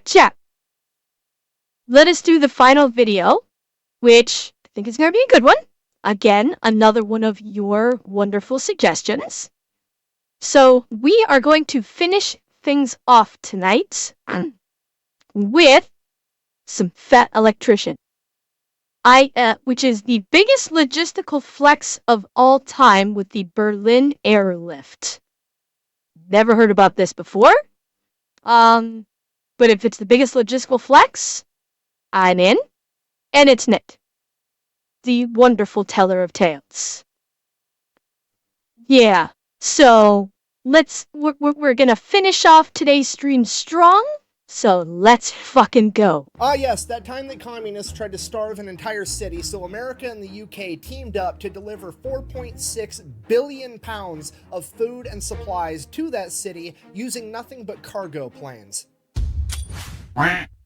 chat. Let us do the final video, which I think is going to be a good one. Again, another one of your wonderful suggestions. So we are going to finish things off tonight with some fat electrician. Which is the biggest logistical flex of all time with the Berlin airlift. Never heard about this before. But if it's the biggest logistical flex, I'm in. And it's Nit, the wonderful teller of tales. Yeah, so we're gonna finish off today's stream strong. So let's fucking go. Yes, that time that communists tried to starve an entire city, so America and the UK teamed up to deliver 4.6 billion pounds of food and supplies to that city using nothing but cargo planes.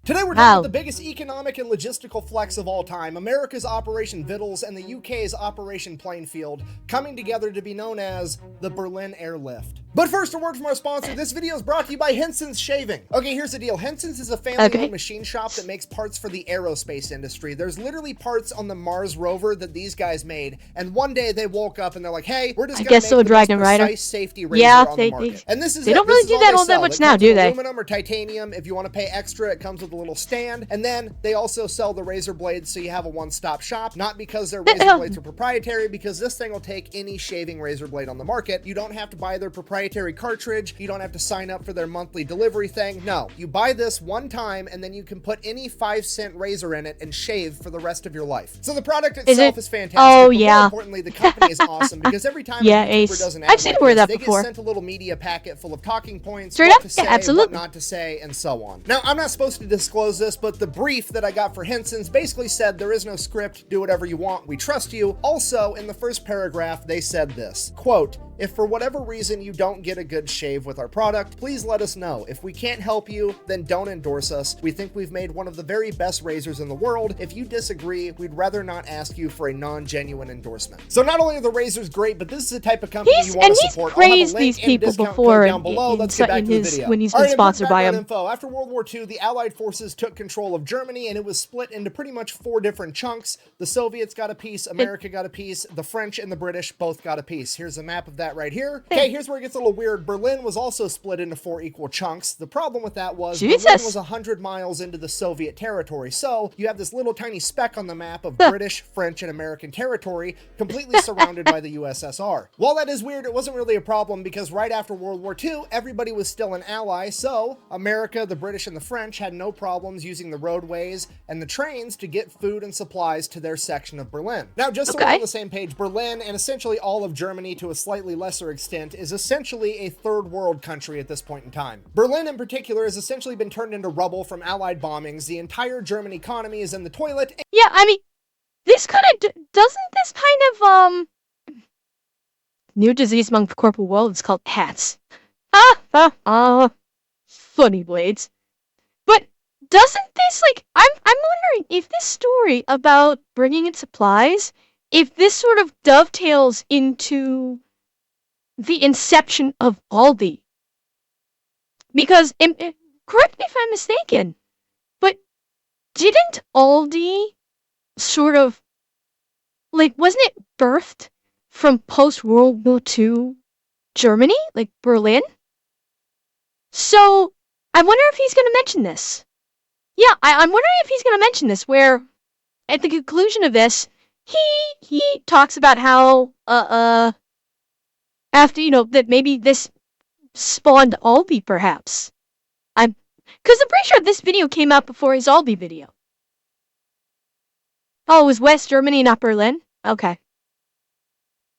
Today we're talking about the biggest economic and logistical flex of all time, America's Operation Vittles and the UK's Operation Plainfield, coming together to be known as the Berlin Airlift. But first, a word from our sponsor. This video is brought to you by Henson's Shaving. Okay, here's the deal. Henson's is a family-owned machine shop that makes parts for the aerospace industry. There's literally parts on the Mars rover that these guys made, and one day they woke up and they're like, hey, we're just going to make the most precise safety razor on the market. And this is they don't really do that all that much now, do they? Aluminum or titanium. If you want to pay extra, it comes with a little stand. And then they also sell the razor blades, so you have a one-stop shop. Not because their razor blades are proprietary, because this thing will take any shaving razor blade on the market. You don't have to buy their proprietary cartridge. You don't have to sign up for their monthly delivery thing. No, you buy this one time and then you can put any 5-cent razor in it and shave for the rest of your life. So the product itself is fantastic. Oh, but yeah. More importantly, the company is awesome because every time a YouTuber does an ad I've seen where that they before. get sent a little media packet full of talking points, Straight what up? to say, Yeah, absolutely. what not to say, and so on. Now, I'm not supposed to disclose this, but the brief that I got for Henson's basically said there is no script, do whatever you want, we trust you. Also, in the first paragraph, they said this, quote, if for whatever reason you don't get a good shave with our product, please let us know. If we can't help you, then don't endorse us. We think we've made one of the very best razors in the world. If you disagree, we'd rather not ask you for a non-genuine endorsement. So not only are the razors great, but this is the type of company you want to support. He's praised these people before down below. Let's get back to the video. When he's been sponsored by him. Info. After World War II, the Allied forces took control of Germany, and it was split into pretty much 4 different chunks. The Soviets got a piece, America got a piece, the French and the British both got a piece. Here's a map of that right here. Okay, here's where it gets a little weird. Berlin was also split into 4 equal chunks. The problem with that was Berlin was 100 miles into the Soviet territory. So you have this little tiny speck on the map of British, French, and American territory completely surrounded by the USSR. While that is weird, it wasn't really a problem because right after World War II, everybody was still an ally. So America, the British, and the French had no problems using the roadways and the trains to get food and supplies to their section of Berlin. Now, just so we're on the same page, Berlin and essentially all of Germany to a slightly lesser extent is essentially a third world country at this point in time. Berlin in particular has essentially been turned into rubble from Allied bombings. The entire German economy is in the toilet. Yeah, I mean, this kind of, doesn't this kind of, new disease among the corporate world is called hats. Funny blades. But doesn't this, like, I'm wondering if this story about bringing in supplies, if this sort of dovetails into the inception of Aldi. Because, correct me if I'm mistaken, but didn't Aldi sort of, like, wasn't it birthed from post-World War II Germany, like Berlin? So, I wonder if he's going to mention this. Yeah, I'm wondering if he's going to mention this, where, at the conclusion of this, he talks about how, after, that maybe this spawned Aldi, perhaps. Because I'm pretty sure this video came out before his Aldi video. Oh, it was West Germany, not Berlin? Okay.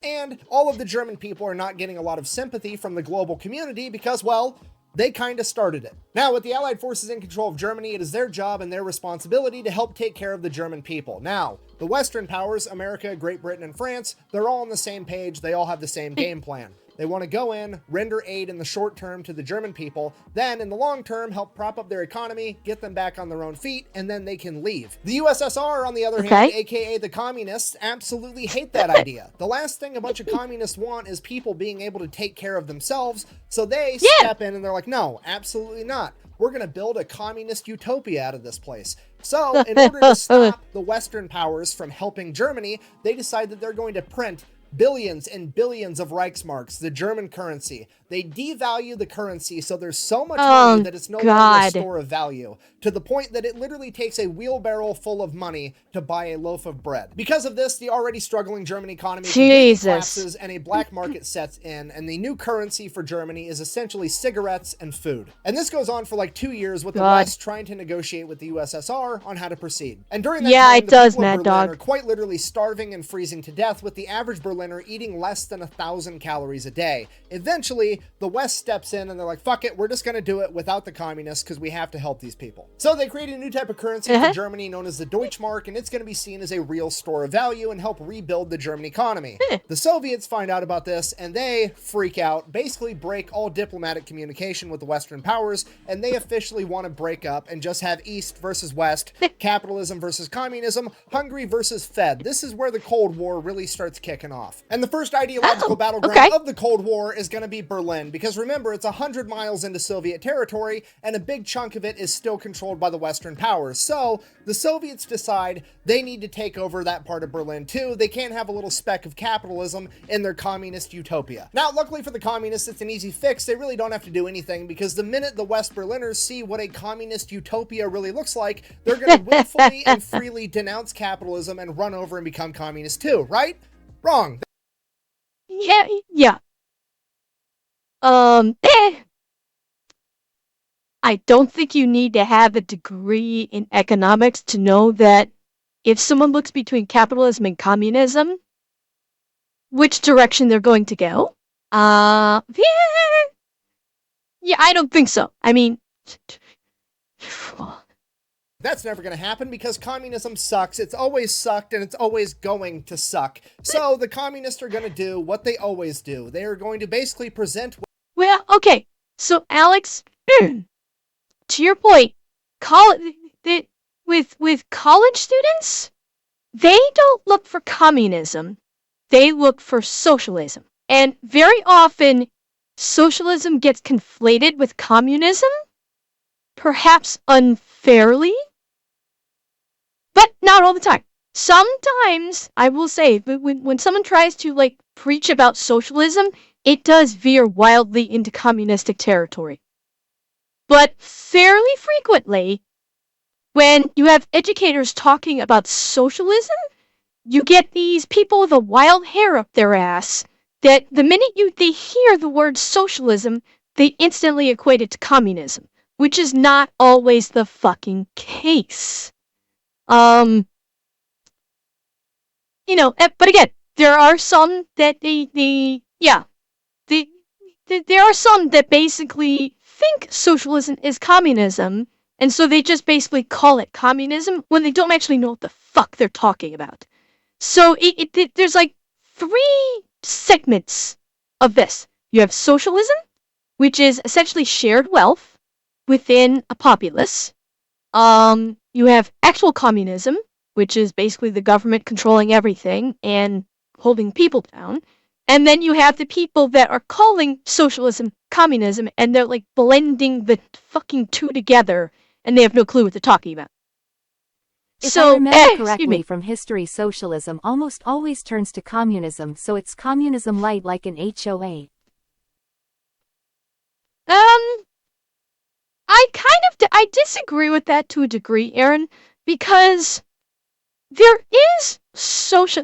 And all of the German people are not getting a lot of sympathy from the global community because, well, they kind of started it. Now, with the Allied forces in control of Germany, it is their job and their responsibility to help take care of the German people. Now, the Western powers, America, Great Britain, and France, they're all on the same page. They all have the same game plan. They want to go in, render aid in the short term to the German people, then in the long term help prop up their economy, get them back on their own feet, and then they can leave. The USSR, on the other hand, aka the communists, absolutely hate that idea. The last thing a bunch of communists want is people being able to take care of themselves, so they step in and they're like, no, absolutely not. We're going to build a communist utopia out of this place. So, in order to stop the Western powers from helping Germany, they decide that they're going to print billions and billions of Reichsmarks, the German currency. They devalue the currency so there's so much money that it's no longer a store of value, to the point that it literally takes a wheelbarrow full of money to buy a loaf of bread. Because of this, the already struggling German economy completely collapses and a black market sets in, and the new currency for Germany is essentially cigarettes and food. And this goes on for like 2 years with the West trying to negotiate with the USSR on how to proceed. And during that time, the people of Berlin are quite literally starving and freezing to death, with the average Berliner eating less than 1,000 calories a day. Eventually, the West steps in and they're like, fuck it, we're just going to do it without the communists because we have to help these people. So they create a new type of currency for Germany known as the Deutschmark, and it's going to be seen as a real store of value and help rebuild the German economy. The Soviets find out about this and they freak out, basically break all diplomatic communication with the Western powers, and they officially want to break up and just have East versus West, capitalism versus communism, Hungary versus Fed. This is where the Cold War really starts kicking off. And the first ideological battleground of the Cold War is going to be Berlin, because remember, it's 100 miles into Soviet territory, and a big chunk of it is still controlled by the Western powers. So the Soviets decide they need to take over that part of Berlin too. They can't have a little speck of capitalism in their communist utopia. Now, luckily for the communists, it's an easy fix. They really don't have to do anything, because the minute the West Berliners see what a communist utopia really looks like, they're going to willfully and freely denounce capitalism and run over and become communists too, right? Wrong. Yeah. I don't think you need to have a degree in economics to know that if someone looks between capitalism and communism, which direction they're going to go. Yeah, I don't think so. I mean, that's never going to happen because communism sucks. It's always sucked and it's always going to suck. So the communists are going to do what they always do. They are going to basically present... Well, okay. So, Alex, to your point, with college students, they don't look for communism. They look for socialism. And very often, socialism gets conflated with communism, perhaps unfairly, but not all the time. Sometimes, I will say, when someone tries to, like, preach about socialism, it does veer wildly into communistic territory. But fairly frequently, when you have educators talking about socialism, you get these people with a wild hair up their ass that the minute they hear the word socialism, they instantly equate it to communism, which is not always the fucking case. But again, there are some that there are some that basically think socialism is communism, and so they just basically call it communism when they don't actually know what the fuck they're talking about. So there's like 3 segments of this. You have socialism, which is essentially shared wealth within a populace. You have actual communism, which is basically the government controlling everything and holding people down. And then you have the people that are calling socialism communism, and they're like blending the fucking two together, and they have no clue what they're talking about. If I remember correctly from history, socialism almost always turns to communism, so it's communism light like an HOA. I disagree with that to a degree, Aaron, because there is social...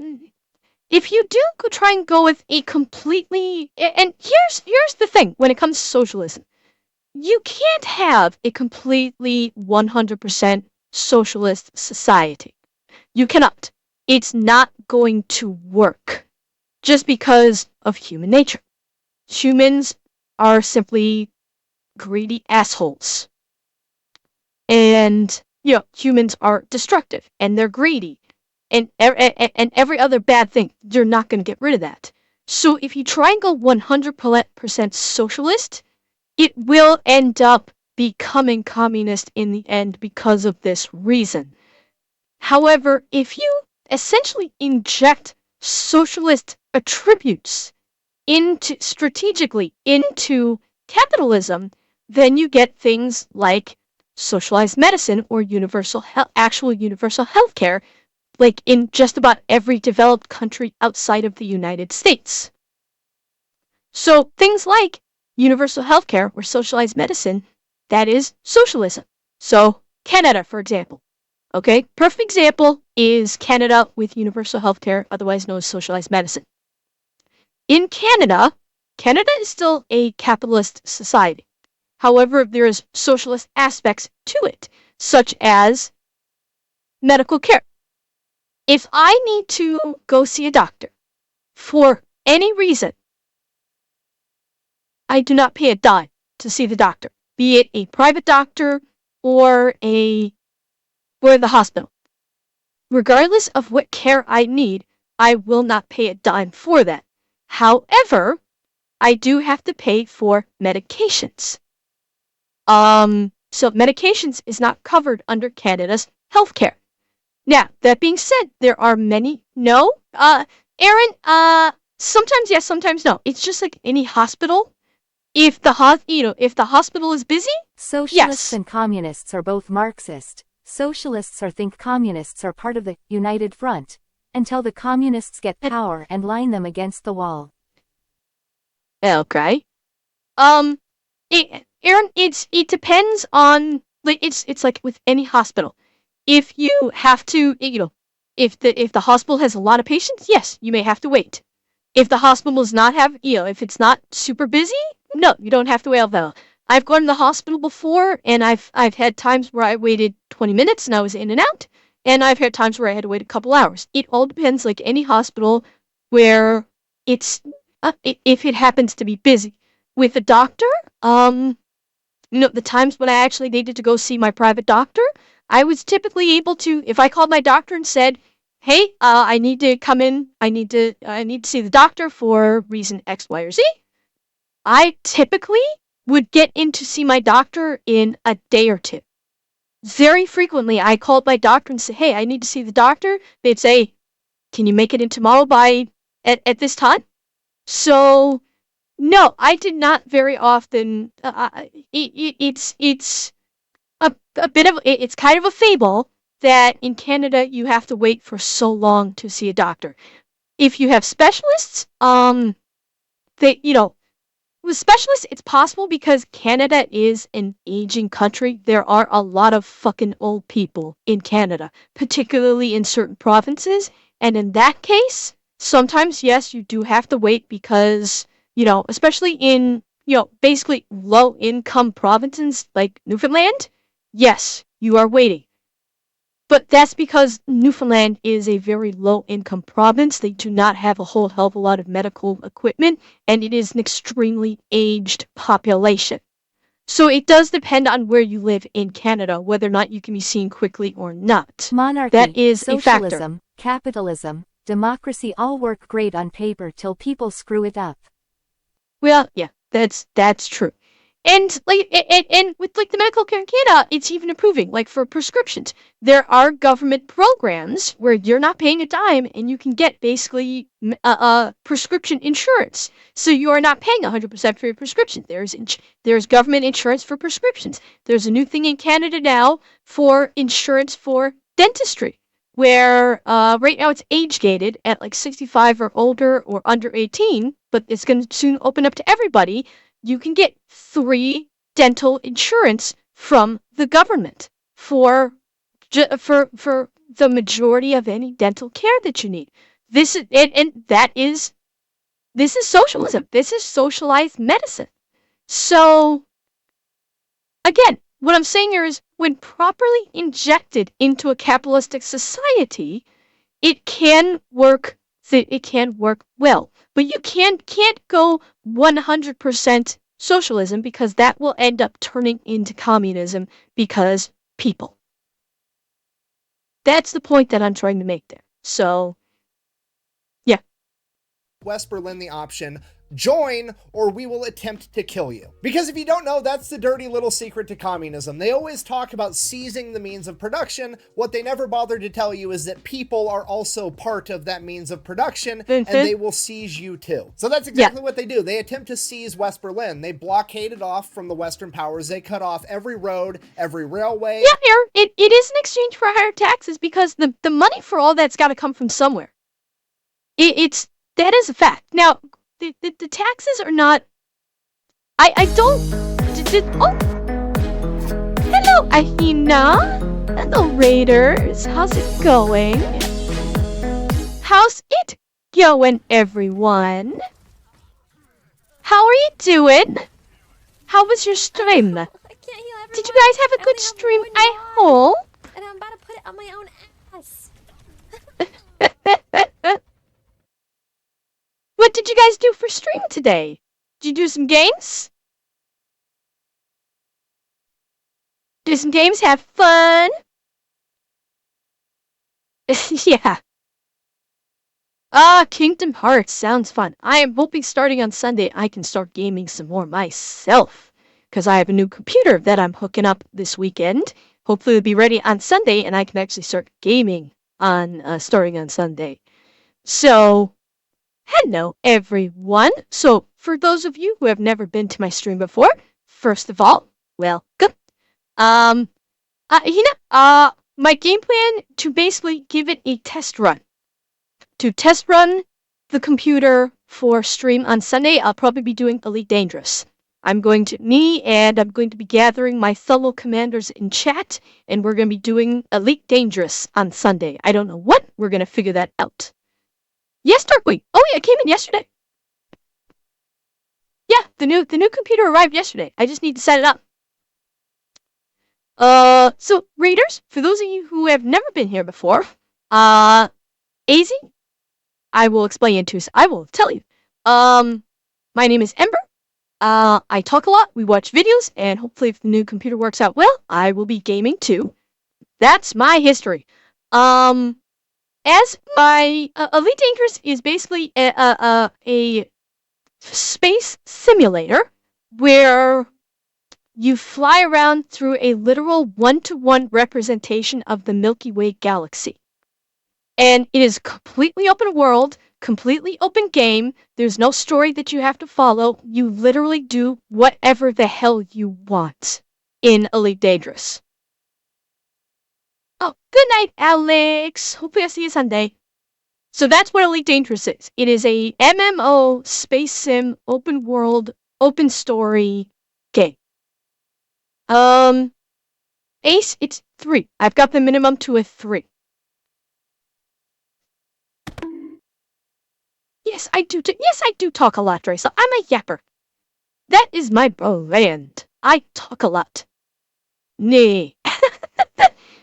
If you do try and go with a completely... And here's the thing when it comes to socialism. You can't have a completely 100% socialist society. You cannot. It's not going to work just because of human nature. Humans are simply greedy assholes. And, humans are destructive, and they're greedy. And every other bad thing, you're not going to get rid of that. So if you try and go 100% socialist, it will end up becoming communist in the end because of this reason. However, if you essentially inject socialist attributes strategically into capitalism, then you get things like socialized medicine or actual universal healthcare, like in just about every developed country outside of the United States. So things like universal healthcare or socialized medicine, that is socialism. So Canada, for example. Okay, perfect example is Canada with universal healthcare, otherwise known as socialized medicine. In Canada, Canada is still a capitalist society. However, there's socialist aspects to it, such as medical care. If I need to go see a doctor for any reason, I do not pay a dime to see the doctor, be it a private doctor or the hospital. Regardless of what care I need, I will not pay a dime for that. However, I do have to pay for medications. So medications is not covered under Canada's healthcare. Now, that being said, there are many, no, Aaron, sometimes yes, sometimes no. It's just like any hospital. If the hospital is busy, Socialists yes. and communists are both Marxist. Socialists think communists are part of the United Front, until the communists get power and line them against the wall. Okay. Aaron, it depends on, like, it's like with any hospital. If you have to, if the hospital has a lot of patients, yes, you may have to wait. If the hospital does not have, if it's not super busy, no, you don't have to wait though. I've gone to the hospital before, and I've had times where I waited 20 minutes and I was in and out, and I've had times where I had to wait a couple hours. It all depends, like any hospital, where it's if it happens to be busy. With a doctor, the times when I actually needed to go see my private doctor, I was typically able to, if I called my doctor and said, "Hey, I need to come in. I need to see the doctor for reason X, Y, or Z." I typically would get in to see my doctor in a day or two. Very frequently, I called my doctor and said, "Hey, I need to see the doctor." They'd say, "Can you make it in tomorrow at this time?" So no, I did not very often. It's a bit of it's kind of a fable that in Canada you have to wait for so long to see a doctor. If you have specialists, they with specialists it's possible because Canada is an aging country. There are a lot of fucking old people in Canada, particularly in certain provinces, and in that case, sometimes yes, you do have to wait because especially in, basically low income provinces like Newfoundland, yes, you are waiting. But that's because Newfoundland is a very low income province. They do not have a whole hell of a lot of medical equipment, and it is an extremely aged population. So it does depend on where you live in Canada, whether or not you can be seen quickly or not. Monarchy, that is socialism, a factor. capitalism, democracy all work great on paper till people screw it up. Well, yeah, that's true. And with like the medical care in Canada, it's even improving. Like for prescriptions, there are government programs where you're not paying a dime and you can get basically prescription insurance. So you are not paying 100% for your prescription. There's government insurance for prescriptions. There's a new thing in Canada now for insurance for dentistry, where right now it's age gated at like 65 or older or under 18, but it's going to soon open up to everybody. You can get 3 dental insurance from the government for the majority of any dental care that you need. This is socialism. This is socialized medicine. So again, what I'm saying here is when properly injected into a capitalistic society, it can work well. But you can't go 100% socialism because that will end up turning into communism because people. That's the point that I'm trying to make there. So, yeah. West Berlin the option: join or we will attempt to kill you. Because if you don't know, that's the dirty little secret to communism. They always talk about seizing the means of production. What they never bother to tell you is that people are also part of that means of production, and they will seize you too. So that's exactly what they do. They attempt to seize West Berlin. They blockade it off from the Western powers. They cut off every road, every railway. Yeah, here, it is in exchange for higher taxes because the money for all that's got to come from somewhere. That is a fact. Now, the taxes are not. I don't. Oh, hello, Ahina. Hello, Raiders. How's it going? How's it going, everyone? How are you doing? How was your stream? Did you guys have a good stream? I hope. And I'm about to put it on my own ass. What did you guys do for stream today? Did you do some games? Do some games? Have fun? Yeah. Kingdom Hearts sounds fun. I am hoping starting on Sunday I can start gaming some more myself. Because I have a new computer that I'm hooking up this weekend. Hopefully it'll be ready on Sunday and I can actually start gaming on starting on Sunday. So, hello everyone. So, for those of you who have never been to my stream before, first of all, welcome. My game plan to basically give it a test run. To test run the computer for stream on Sunday, I'll probably be doing Elite Dangerous. I'm going to be gathering my fellow commanders in chat, and we're going to be doing Elite Dangerous on Sunday. I don't know what, we're going to figure that out. Yes, Darkwing! Oh yeah, it came in yesterday. Yeah, the new computer arrived yesterday. I just need to set it up. So, Raiders, for those of you who have never been here before, AZ, I will tell you. My name is Ember. I talk a lot, we watch videos, and hopefully if the new computer works out well, I will be gaming too. That's my history. As my Elite Dangerous is basically a space simulator where you fly around through a literal one-to-one representation of the Milky Way galaxy. And it is completely open world, completely open game. There's no story that you have to follow. You literally do whatever the hell you want in Elite Dangerous. Oh, good night, Alex. Hopefully I'll see you Sunday. So that's what Elite Dangerous is. It is a MMO, space sim, open world, open story game. Ace, it's 3. I've got the minimum to a 3. Yes, I do talk a lot, Dracel. I'm a yapper. That is my brand. I talk a lot. Nay.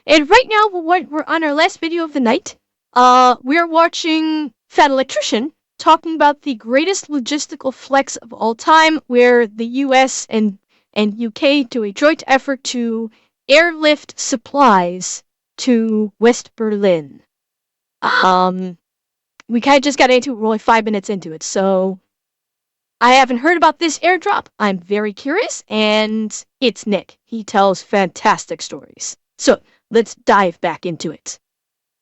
And right now, we're on our last video of the night. We're watching Fat Electrician talking about the greatest logistical flex of all time, where the US and UK do a joint effort to airlift supplies to West Berlin. We kind of just got into it. We're only 5 minutes into it, so I haven't heard about this airdrop. I'm very curious, and it's Nick. He tells fantastic stories. So let's dive back into it.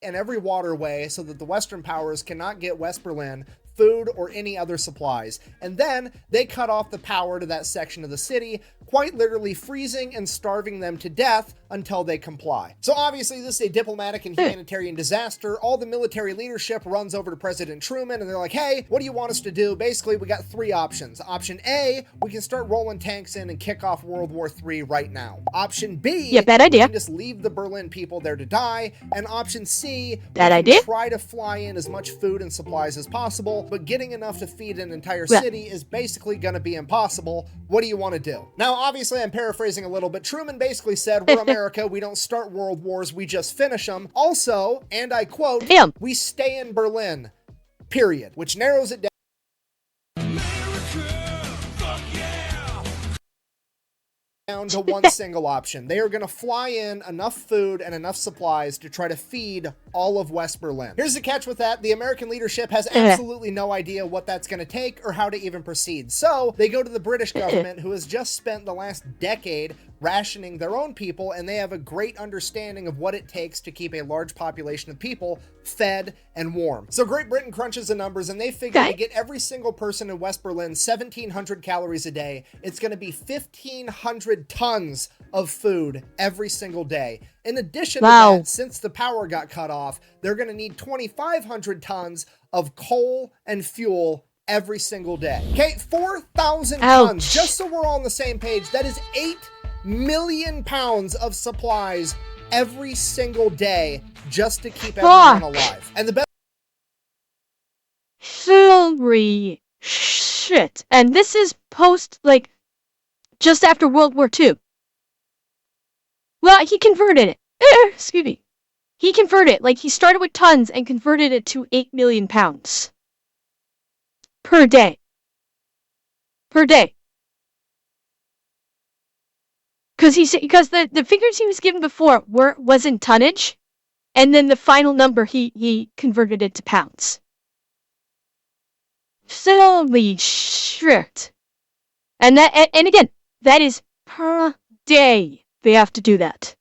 And every waterway so that the Western powers cannot get West Berlin food or any other supplies. And then they cut off the power to that section of the city, quite literally freezing and starving them to death until they comply. So obviously this is a diplomatic and humanitarian disaster. All the military leadership runs over to President Truman and they're like, hey, what do you want us to do? Basically, we got 3 options. Option A, we can start rolling tanks in and kick off World War III right now. Option B, bad idea. we can just leave the Berlin people there to die. And option C, bad we can idea. try to fly in as much food and supplies as possible, but getting enough to feed an entire city is basically going to be impossible. What do you want to do? Now, obviously, I'm paraphrasing a little, but Truman basically said, we're America, we don't start world wars, we just finish them. Also, and I quote, we stay in Berlin, period, which narrows it down. down to one single option. They are going to fly in enough food and enough supplies to try to feed all of West Berlin. Here's the catch with that. The American leadership has absolutely no idea what that's going to take or how to even proceed. So they go to the British government, who has just spent the last decade rationing their own people, and they have a great understanding of what it takes to keep a large population of people fed and warm. So Great Britain crunches the numbers, and they figure to get every single person in West Berlin 1,700 calories a day, it's going to be 1,500 tons of food every single day. In addition to that, since the power got cut off, they're going to need 2,500 tons of coal and fuel every single day. Okay, 4,000 tons, just so we're all on the same page. That is 8 million pounds of supplies every single day just to keep everyone alive. And the best... Holy shit. And this is post, like, just after World War II. Well, he converted it. Excuse me. He converted it. Like, he started with tons and converted it to 8 million pounds. Per day. Per day. Because the figures he was given before was in tonnage, and then the final number he converted it to pounds. Holy shit! And again, that is per day they have to do that.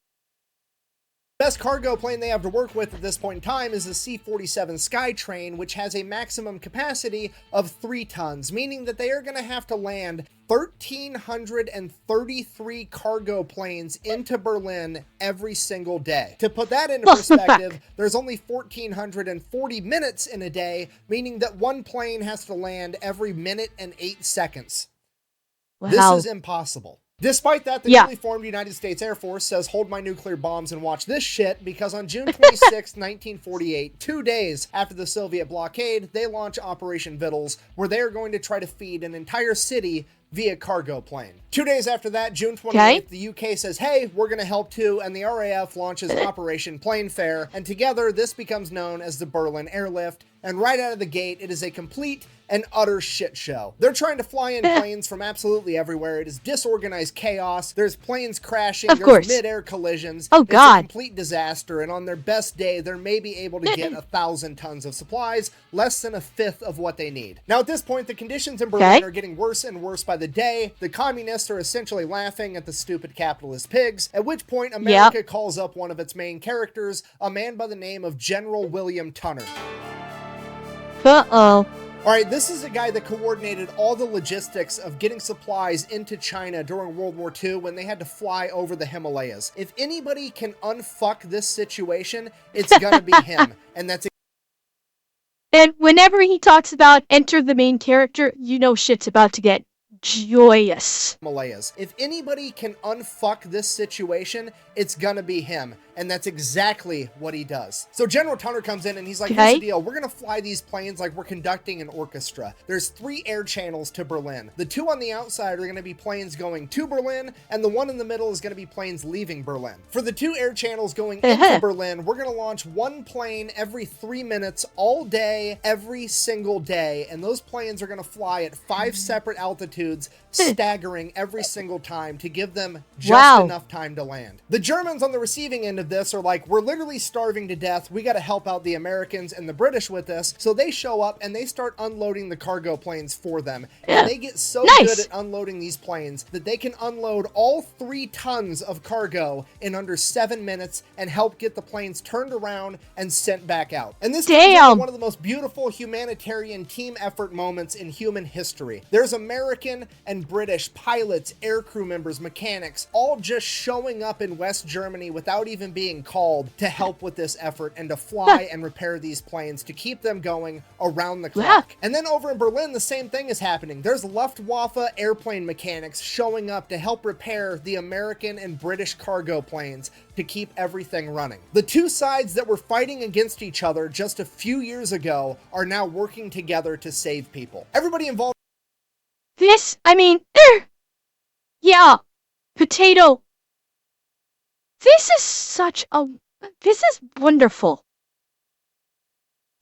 Best cargo plane they have to work with at this point in time is the C-47 Skytrain, which has a maximum capacity of 3 tons, meaning that they are going to have to land 1,333 cargo planes into Berlin every single day. To put that into perspective, there's only 1,440 minutes in a day, meaning that one plane has to land every minute and 8 seconds. Wow. This is impossible. Despite that, the newly formed United States Air Force says, hold my nuclear bombs and watch this shit, because on June 26, 1948, 2 days after the Soviet blockade, they launch Operation Vittles, where they are going to try to feed an entire city via cargo plane. 2 days after that, June 28th, the UK says, hey, we're going to help too, and the RAF launches Operation Planefair, and together this becomes known as the Berlin Airlift, and right out of the gate, it is a complete and utter shit show. They're trying to fly in planes from absolutely everywhere. It is disorganized chaos. There's planes crashing. There's mid-air collisions. Oh, God. It's a complete disaster, and on their best day, they may be able to get 1,000 tons of supplies, less than a fifth of what they need. Now, at this point, the conditions in Berlin are getting worse and worse by the day. The communists are essentially laughing at the stupid capitalist pigs, at which point America calls up one of its main characters, a man by the name of General William Tunner. Uh-oh. Alright, this is a guy that coordinated all the logistics of getting supplies into China during World War II when they had to fly over the Himalayas. If anybody can unfuck this situation, it's gonna be him. And that's And whenever he talks about enter the main character, you know shit's about to get joyous. Himalayas. If anybody can unfuck this situation, it's gonna be him. And that's exactly what he does. So General Tunner comes in and he's like, here's the deal. We're going to fly these planes like we're conducting an orchestra. There's 3 air channels to Berlin. The 2 on the outside are going to be planes going to Berlin, and the one in the middle is going to be planes leaving Berlin. For the 2 air channels going into Berlin, we're going to launch 1 plane every 3 minutes all day, every single day. And those planes are going to fly at 5 separate altitudes, staggering every single time to give them just enough time to land. The Germans on the receiving end of this are like, we're literally starving to death. We got to help out the Americans and the British with this. So they show up and they start unloading the cargo planes for them. And they get so good at unloading these planes that they can unload all 3 tons of cargo in under 7 minutes and help get the planes turned around and sent back out. And this is one of the most beautiful humanitarian team effort moments in human history. There's American and British pilots, aircrew members, mechanics, all just showing up in West Germany without even being called to help with this effort and to fly and repair these planes to keep them going around the clock. And then over in Berlin, the same thing is happening. There's Luftwaffe airplane mechanics showing up to help repair the American and British cargo planes to keep everything running. The 2 sides that were fighting against each other just a few years ago are now working together to save people. Everybody involved. This, I mean, potato. This is wonderful.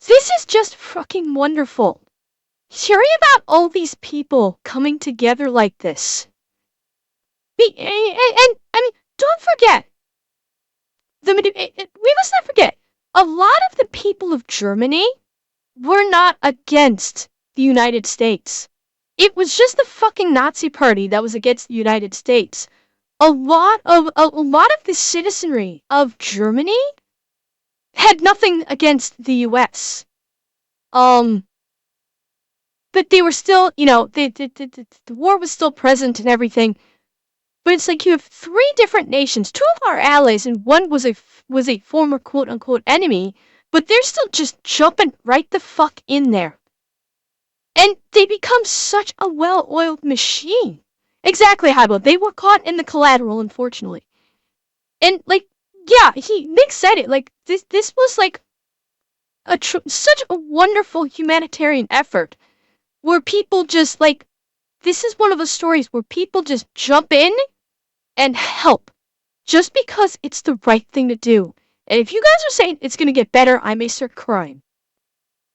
This is just fucking wonderful. Hearing about all these people coming together like this. And I mean, don't forget, we must not forget, a lot of the people of Germany were not against the United States. It was just the fucking Nazi party that was against the United States. A lot of the citizenry of Germany had nothing against the US. But they were still, the war was still present and everything. But it's like you have three different nations, two of our allies, and one was a former quote unquote enemy, but they're still just jumping right the fuck in there. And they become such a well-oiled machine. Exactly, Haibo. They were caught in the collateral, unfortunately. And yeah, Nick said it. This was like such a wonderful humanitarian effort, where people just this is one of those stories where people just jump in and help, just because it's the right thing to do. And if you guys are saying it's gonna get better, I may start crying.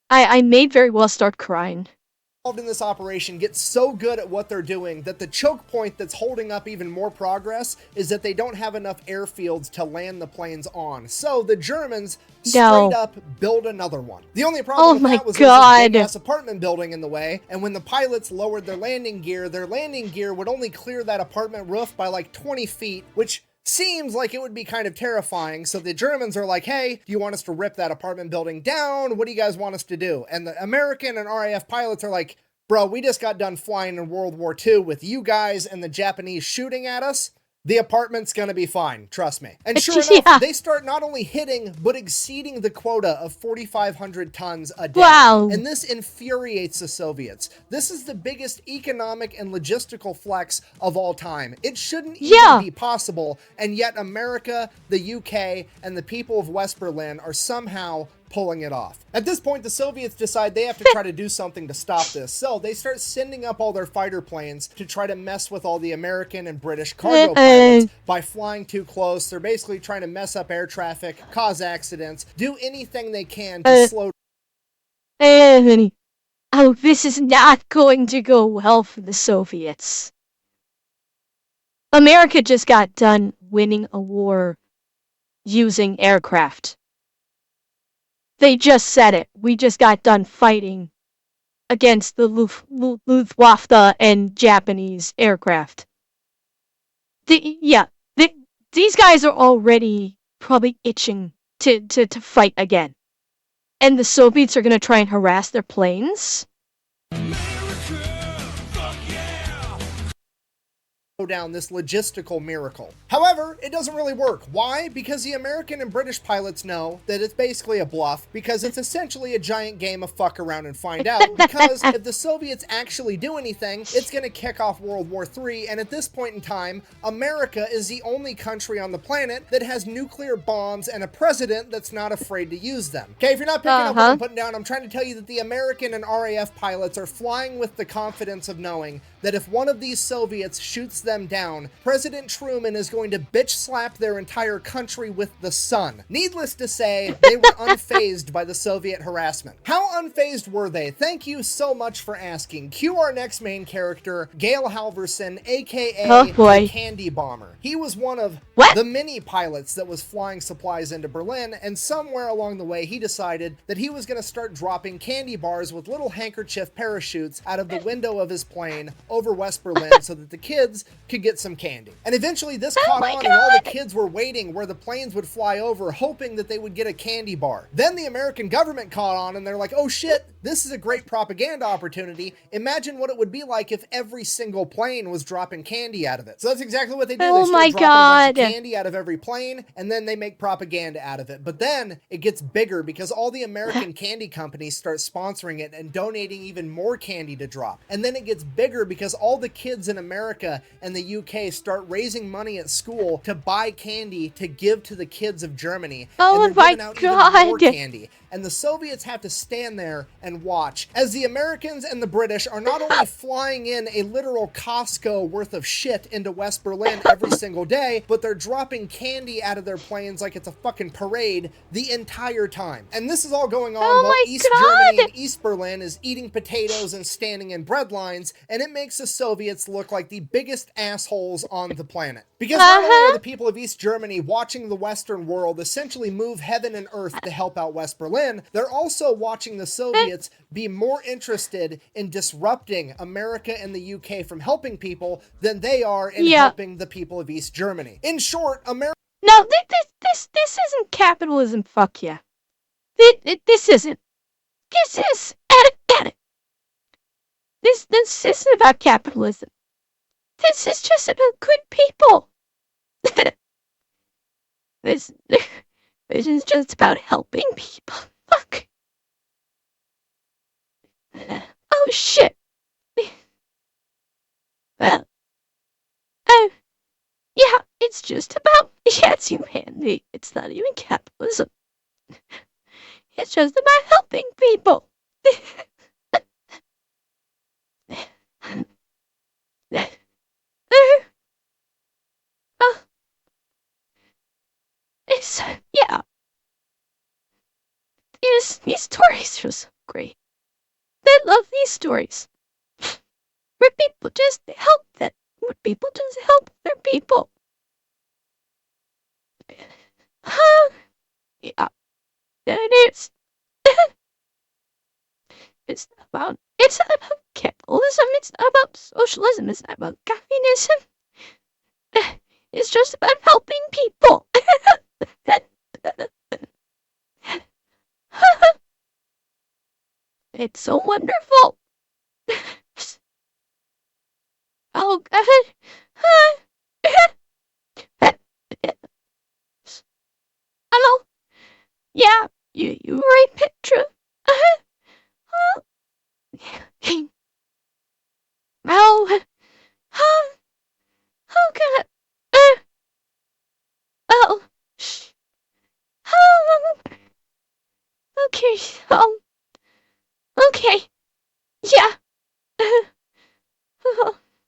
I may very well start crying. Involved in this operation get so good at what they're doing that the choke point that's holding up even more progress is that they don't have enough airfields to land the planes on. So the Germans straight up build another one. The only problem with that was there was this big-ass apartment building in the way, and when the pilots lowered their landing gear would only clear that apartment roof by like 20 feet, which seems like it would be kind of terrifying. So the Germans are like, hey, do you want us to rip that apartment building down? What do you guys want us to do? And the American and RAF pilots are like, bro, we just got done flying in World War II with you guys and the Japanese shooting at us. The apartment's gonna be fine, trust me. And sure enough, they start not only hitting, but exceeding the quota of 4,500 tons a day. Wow. And this infuriates the Soviets. This is the biggest economic and logistical flex of all time. It shouldn't even be possible, and yet America, the UK, and the people of West Berlin are somehow pulling it off. At this point, the Soviets decide they have to try to do something to stop this, so they start sending up all their fighter planes to try to mess with all the American and British cargo pilots by flying too close. They're basically trying to mess up air traffic, cause accidents, do anything they can to slow down. Oh, this is not going to go well for the Soviets. America just got done winning a war using aircraft. They just said it. We just got done fighting against the Luftwaffe and Japanese aircraft. These guys are already probably itching to fight again. And the Soviets are going to try and harass their planes? down this logistical miracle. However, it doesn't really work. Why? Because the American and British pilots know that it's basically a bluff, because it's essentially a giant game of fuck around and find out, because if the Soviets actually do anything, it's going to kick off World War III, and at this point in time, America is the only country on the planet that has nuclear bombs and a president that's not afraid to use them. Okay, if you're not picking up what I'm putting down, I'm trying to tell you that the American and RAF pilots are flying with the confidence of knowing that if one of these Soviets shoots them down, President Truman is going to bitch slap their entire country with the sun. Needless to say, they were unfazed by the Soviet harassment. How unfazed were they? Thank you so much for asking. Cue our next main character, Gail Halvorson, aka the Candy Bomber. He was one of the many pilots that was flying supplies into Berlin, and somewhere along the way he decided that he was going to start dropping candy bars with little handkerchief parachutes out of the window of his plane over West Berlin so that the kids could get some candy. And eventually this caught on, and all the kids were waiting where the planes would fly over, hoping that they would get a candy bar. Then the American government caught on, and they're like, oh shit, this is a great propaganda opportunity. Imagine what it would be like if every single plane was dropping candy out of it. So that's exactly what they do. They start dropping a bunch of candy out of every plane, and then they make propaganda out of it. But then it gets bigger because all the American candy companies start sponsoring it and donating even more candy to drop. And then it gets bigger because all the kids in America and the UK start raising money at school to buy candy to give to the kids of Germany. Oh and they're giving out even more candy. and the Soviets have to stand there and watch as the Americans and the British are not only flying in a literal Costco worth of shit into West Berlin every single day, but they're dropping candy out of their planes like it's a fucking parade the entire time. And this is all going on while East Germany and East Berlin is eating potatoes and standing in bread lines, and it makes the Soviets look like the biggest assholes on the planet. Because not only are the people of East Germany watching the Western world essentially move heaven and earth to help out West Berlin, they're also watching the Soviets be more interested in disrupting America and the UK from helping people than they are in helping the people of East Germany. In short, America... No, this isn't capitalism, fuck yeah. This isn't. This is... This isn't about capitalism. This is just about good people. This is just about helping people. Fuck. Oh shit. Well, yeah, it's just about, it's humanity. It's not even capitalism. It's just about helping people. Yeah. These stories are so great. I love these stories. Where people just help them. Where people just help their people. Yeah. It is. It's not about capitalism. It's not about socialism. It's not about communism. It's just about helping people. It's so wonderful. Oh God. Hello. Yeah, you right, Petra. Oh, oh God. Oh, okay. Okay. Yeah.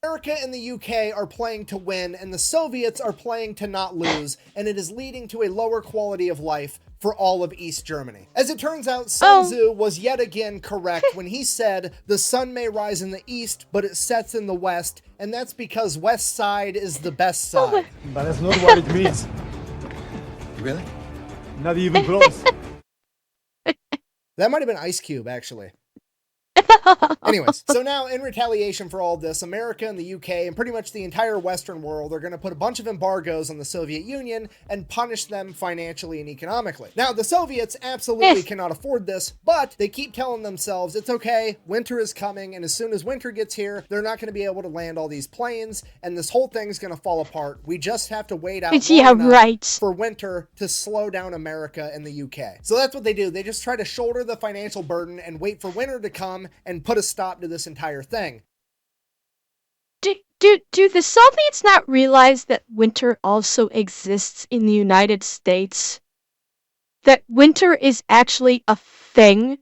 America and the UK are playing to win, and the Soviets are playing to not lose, and it is leading to a lower quality of life for all of East Germany. As it turns out, Sun Tzu was yet again correct when he said, the sun may rise in the east, but it sets in the west, and that's because west side is the best side. But that's not what it means. Really? Not even close. That might have been Ice Cube, actually. Anyways, so now in retaliation for all this, America and the UK and pretty much the entire Western world are going to put a bunch of embargoes on the Soviet Union and punish them financially and economically. Now, the Soviets absolutely cannot afford this, but they keep telling themselves, it's okay, winter is coming, and as soon as winter gets here, they're not going to be able to land all these planes, and this whole thing's going to fall apart. We just have to wait out long enough for winter to slow down America and the UK. So that's what they do. They just try to shoulder the financial burden and wait for winter to come and put a stop to this entire thing. Do the Soviets not realize that winter also exists in the United States? That winter is actually a thing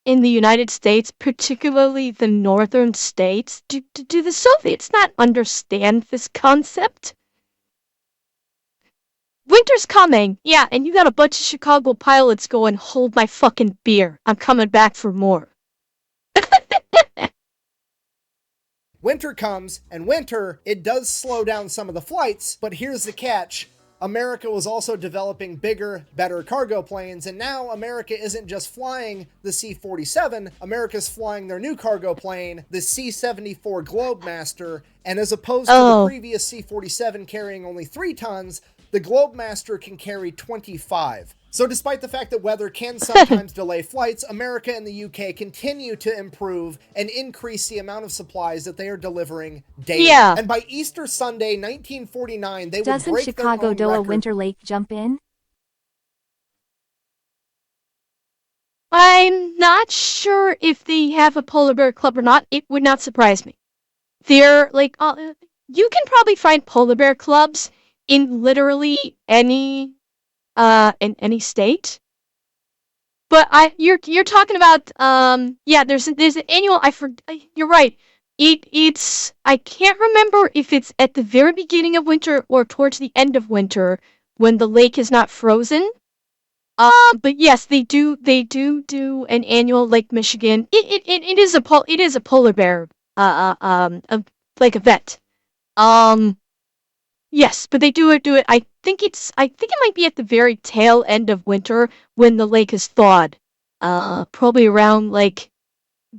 in the United States, particularly the northern states? Do the Soviets not understand this concept? Winter's coming, yeah, and you got a bunch of Chicago pilots going, hold my fucking beer, I'm coming back for more. Winter comes, and winter, it does slow down some of the flights, but here's the catch. America was also developing bigger, better cargo planes, and now America isn't just flying the C-47, America's flying their new cargo plane, the C-74 Globemaster, and as opposed to the previous C-47 carrying only 3 tons, the Globemaster can carry 25. So despite the fact that weather can sometimes delay flights, America and the UK continue to improve and increase the amount of supplies that they are delivering daily. Yeah. And by Easter Sunday, 1949, they would break Doesn't Chicago their own do a record. Winter Lake jump in? I'm not sure if they have a polar bear club or not. It would not surprise me. They're like, you can probably find polar bear clubs in literally any state. but you're talking about yeah, there's an annual. You're right. It's I can't remember if it's at the very beginning of winter or towards the end of winter when the lake is not frozen. But yes, they do an annual Lake Michigan. It is a polar bear like event. Um, yes, but they do it. I think it might be at the very tail end of winter when the lake is thawed. Probably around like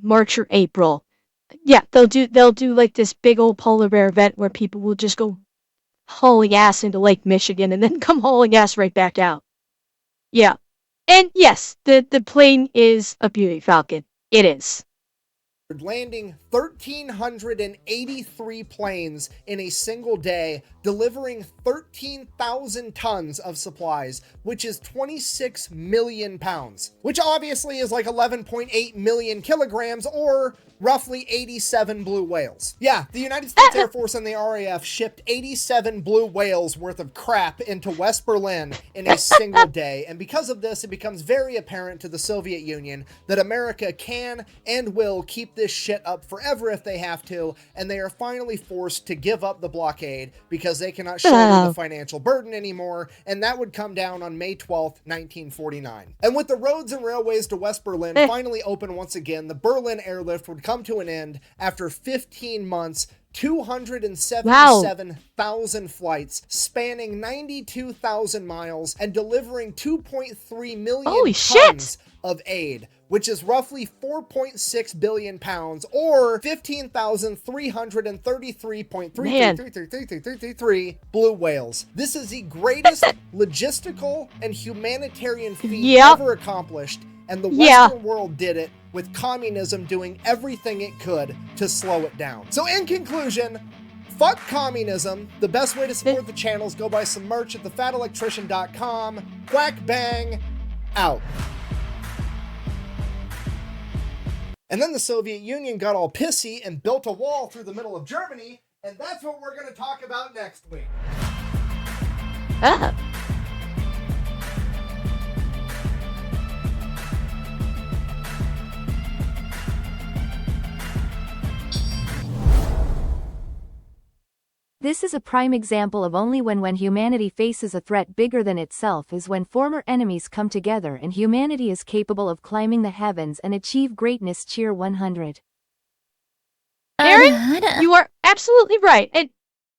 March or April. Yeah, they'll do like this big old polar bear event where people will just go hauling ass into Lake Michigan and then come hauling ass right back out. Yeah. And yes, the plane is a Beauty Falcon. It is. Landing 1,383 planes in a single day, delivering 13,000 tons of supplies, which is 26 million pounds, which obviously is like 11.8 million kilograms or roughly 87 blue whales. Yeah, the United States Air Force and the RAF shipped 87 blue whales worth of crap into West Berlin in a single day, and because of this, it becomes very apparent to the Soviet Union that America can and will keep this shit up forever if they have to, and they are finally forced to give up the blockade because they cannot shoulder the financial burden anymore, and that would come down on May 12th, 1949. And with the roads and railways to West Berlin finally open once again, the Berlin airlift would come to an end after 15 months, 277,000 flights spanning 92,000 miles and delivering 2.3 million tons of aid, which is roughly 4.6 billion pounds or 15,333.3333333 blue whales. This is the greatest logistical and humanitarian feat ever accomplished, and the Western world did it with communism doing everything it could to slow it down. So in conclusion, fuck communism. The best way to support the channel is go buy some merch at thefatelectrician.com. Quack bang, out. And then the Soviet Union got all pissy and built a wall through the middle of Germany, and that's what we're going to talk about next week. This is a prime example of only when humanity faces a threat bigger than itself is when former enemies come together and humanity is capable of climbing the heavens and achieve greatness. Cheer 100. Aaron, you are absolutely right. And